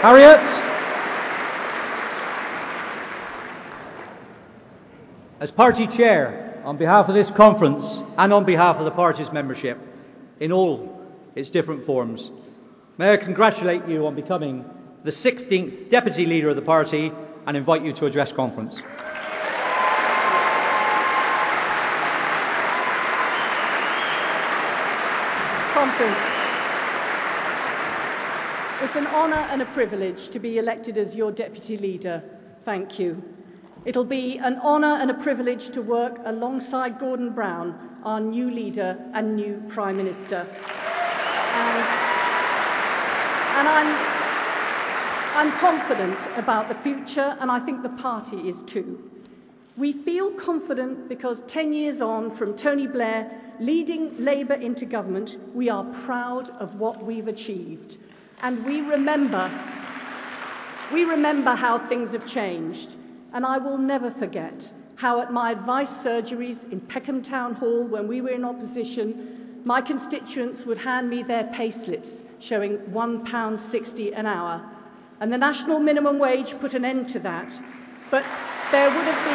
Harriet. As Party Chair, on behalf of this conference and on behalf of the party's membership, in all its different forms, may I congratulate you on becoming the 16th Deputy Leader of the party and invite you to address conference. Conference. It's an honour and a privilege to be elected as your Deputy Leader. Thank you. It'll be an honour and a privilege to work alongside Gordon Brown, our new leader and new Prime Minister. And I'm confident about the future, and I think the party is too. We feel confident because 10 years on from Tony Blair leading Labour into government, we are proud of what we've achieved. And we remember how things have changed. And I will never forget how at my advice surgeries in Peckham Town Hall, when we were in opposition, my constituents would hand me their payslips showing £1.60 an hour. And the national minimum wage put an end to that. But there would have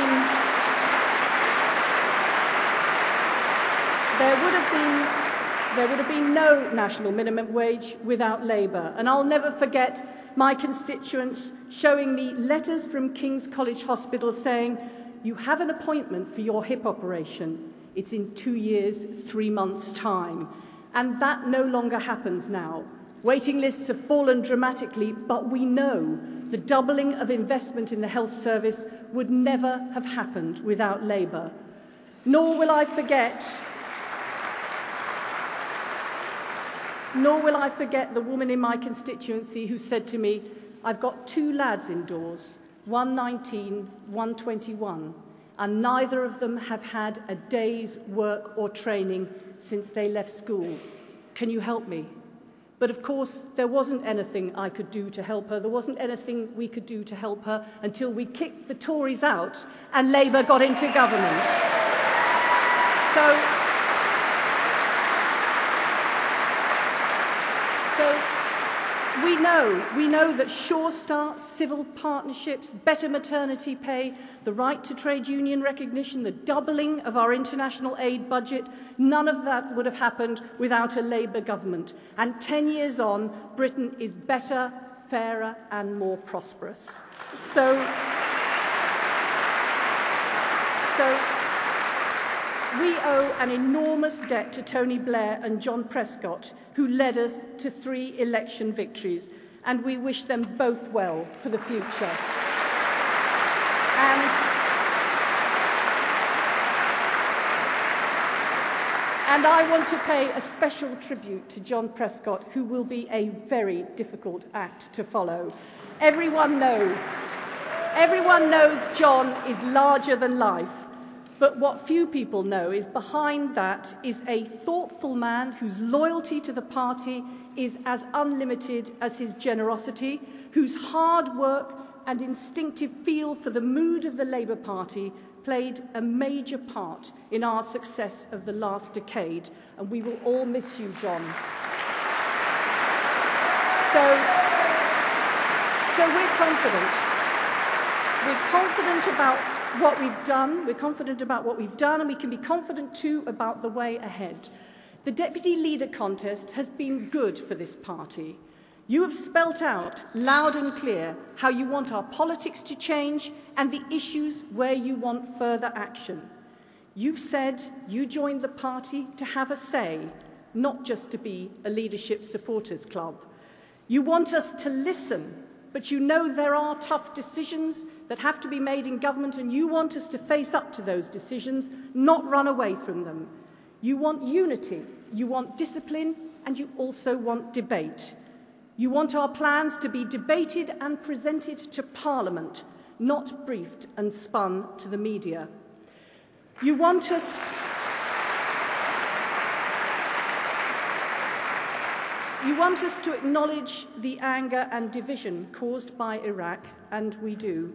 been no national minimum wage without Labour. And I'll never forget my constituents showing me letters from King's College Hospital saying, "You have an appointment for your hip operation. It's in 2 years, 3 months' time." And that no longer happens now. Waiting lists have fallen dramatically, but we know the doubling of investment in the health service would never have happened without Labour. Nor will I forget the woman in my constituency who said to me, "I've got 2 lads indoors, one 19, one 21, and neither of them have had a day's work or training since they left school. Can you help me?" But of course, there wasn't anything I could do to help her. There wasn't anything we could do to help her until we kicked the Tories out and Labour got into government. So we know that Sure Start, civil partnerships, better maternity pay, the right to trade union recognition, the doubling of our international aid budget, none of that would have happened without a Labour government. And 10 years on, Britain is better, fairer and more prosperous. So we owe an enormous debt to Tony Blair and John Prescott, who led us to 3 election victories, and we wish them both well for the future. And I want to pay a special tribute to John Prescott, who will be a very difficult act to follow. Everyone knows John is larger than life. But what few people know is behind that is a thoughtful man whose loyalty to the party is as unlimited as his generosity, whose hard work and instinctive feel for the mood of the Labour Party played a major part in our success of the last decade. And we will all miss you, John. So we're confident. We're confident about what we've done. We're confident about what we've done, and we can be confident too about the way ahead. The Deputy Leader contest has been good for this party. You have spelt out loud and clear how you want our politics to change and the issues where you want further action. You've said you joined the party to have a say, not just to be a leadership supporters club. You want us to listen, but you know there are tough decisions that have to be made in government, and you want us to face up to those decisions, not run away from them. You want unity, you want discipline, and you also want debate. You want our plans to be debated and presented to Parliament, not briefed and spun to the media. You want us to acknowledge the anger and division caused by Iraq, and we do.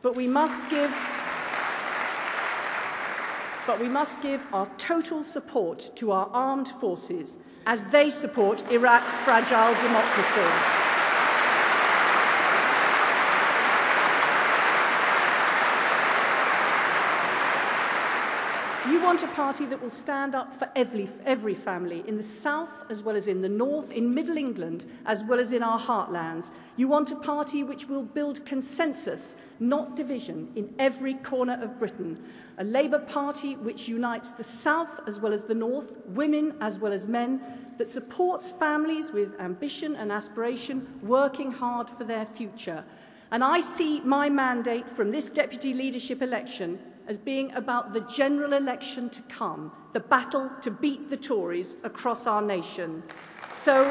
But we must give our total support to our armed forces as they support Iraq's fragile democracy. want a party that will stand up for every family, in the south as well as in the north, in Middle England as well as in our heartlands. You want a party which will build consensus, not division, in every corner of Britain. A Labour Party which unites the south as well as the north, women as well as men, that supports families with ambition and aspiration, working hard for their future. And I see my mandate from this deputy leadership election as being about the general election to come, the battle to beat the Tories across our nation. So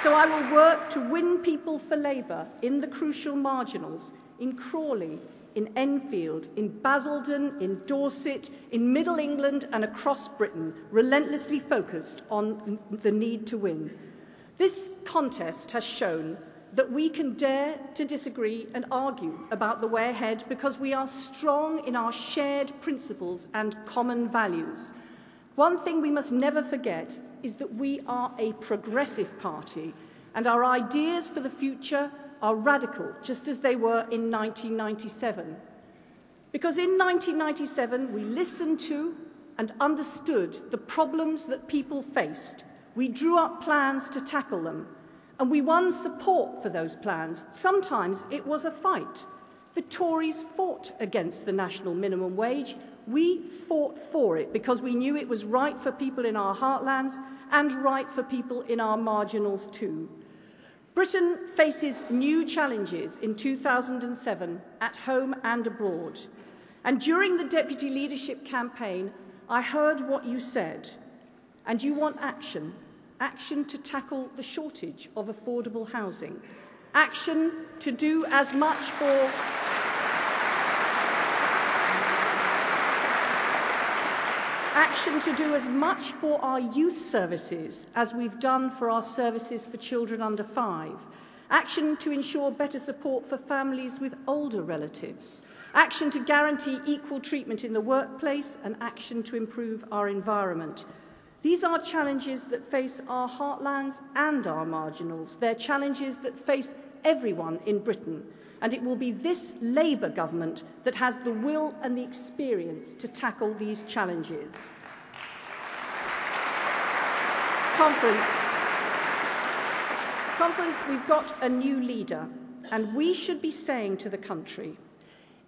I will work to win people for Labour in the crucial marginals, in Crawley, in Enfield, in Basildon, in Dorset, in Middle England and across Britain, relentlessly focused on the need to win. This contest has shown that we can dare to disagree and argue about the way ahead because we are strong in our shared principles and common values. One thing we must never forget is that we are a progressive party and our ideas for the future are radical, just as they were in 1997. Because in 1997, we listened to and understood the problems that people faced. We drew up plans to tackle them, and we won support for those plans. Sometimes it was a fight. The Tories fought against the national minimum wage. We fought for it because we knew it was right for people in our heartlands and right for people in our marginals too. Britain faces new challenges in 2007 at home and abroad. And during the deputy leadership campaign, I heard what you said, and you want action. Action to tackle the shortage of affordable housing. Action to do as much for our youth services as we've done for our services for children under 5. Action to ensure better support for families with older relatives. Action to guarantee equal treatment in the workplace, and action to improve our environment. These are challenges that face our heartlands and our marginals. They're challenges that face everyone in Britain. And it will be this Labour government that has the will and the experience to tackle these challenges. Conference, we've got a new leader, and we should be saying to the country,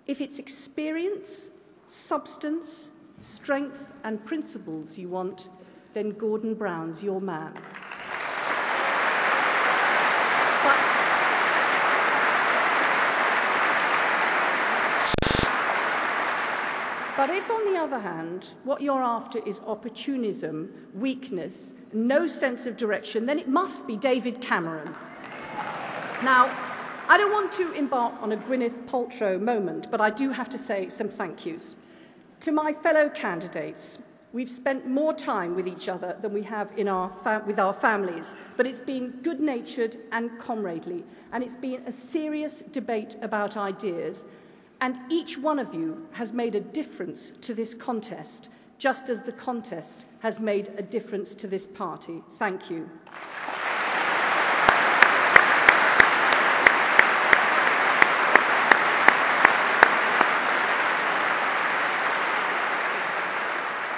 if it's experience, substance, strength and principles you want, then Gordon Brown's your man. But if, on the other hand, what you're after is opportunism, weakness, no sense of direction, then it must be David Cameron. Now, I don't want to embark on a Gwyneth Paltrow moment, but I do have to say some thank yous. To my fellow candidates, we've spent more time with each other than we have with our families, but it's been good-natured and comradely, and it's been a serious debate about ideas. And each one of you has made a difference to this contest, just as the contest has made a difference to this party. Thank you.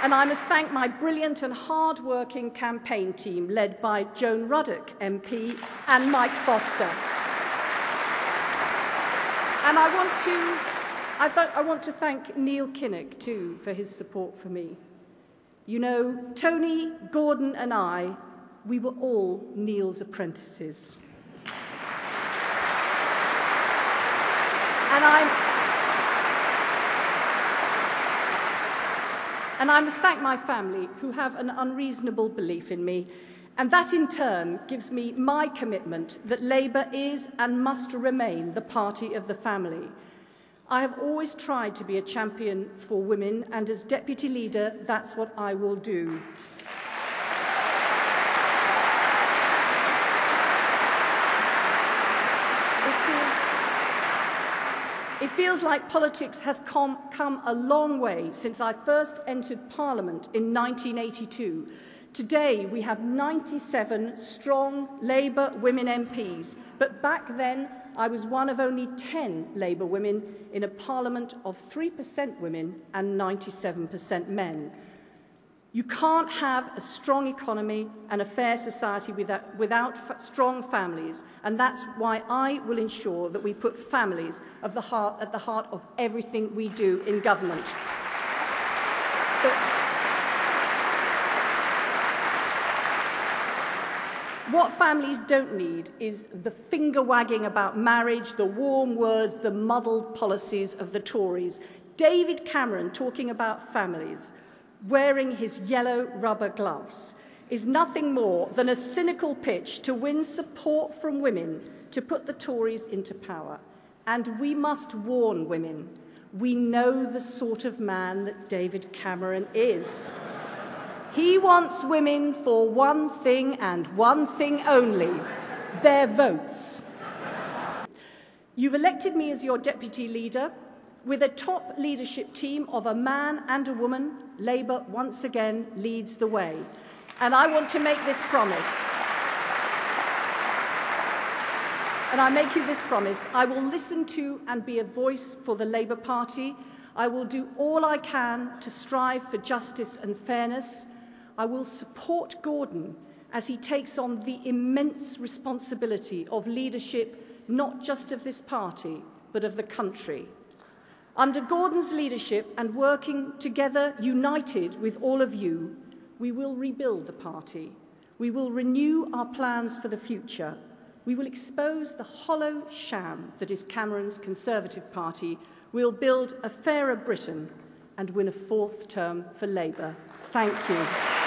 And I must thank my brilliant and hard-working campaign team, led by Joan Ruddock, MP, and Mike Foster. And I want to thank Neil Kinnock, too, for his support for me. You know, Tony, Gordon and I, we were all Neil's apprentices. And I must thank my family, who have an unreasonable belief in me, and that in turn gives me my commitment that Labour is and must remain the party of the family. I have always tried to be a champion for women, and as deputy leader, that's what I will do. It feels like politics has come a long way since I first entered Parliament in 1982. Today, we have 97 strong Labour women MPs, but back then, I was one of only 10 Labour women in a parliament of 3% women and 97% men. You can't have a strong economy and a fair society without strong families, and that's why I will ensure that we put families at the heart of everything we do in government. But what families don't need is the finger-wagging about marriage, the warm words, the muddled policies of the Tories. David Cameron talking about families, wearing his yellow rubber gloves, is nothing more than a cynical pitch to win support from women to put the Tories into power. And we must warn women. We know the sort of man that David Cameron is. He wants women for one thing and one thing only, their votes. You've elected me as your deputy leader. With a top leadership team of a man and a woman, Labour once again leads the way. And I want to make this promise. And I make you this promise. I will listen to and be a voice for the Labour Party. I will do all I can to strive for justice and fairness. I will support Gordon as he takes on the immense responsibility of leadership, not just of this party, but of the country. Under Gordon's leadership and working together, united with all of you, we will rebuild the party. We will renew our plans for the future. We will expose the hollow sham that is Cameron's Conservative Party. We'll build a fairer Britain and win a fourth term for Labour. Thank you.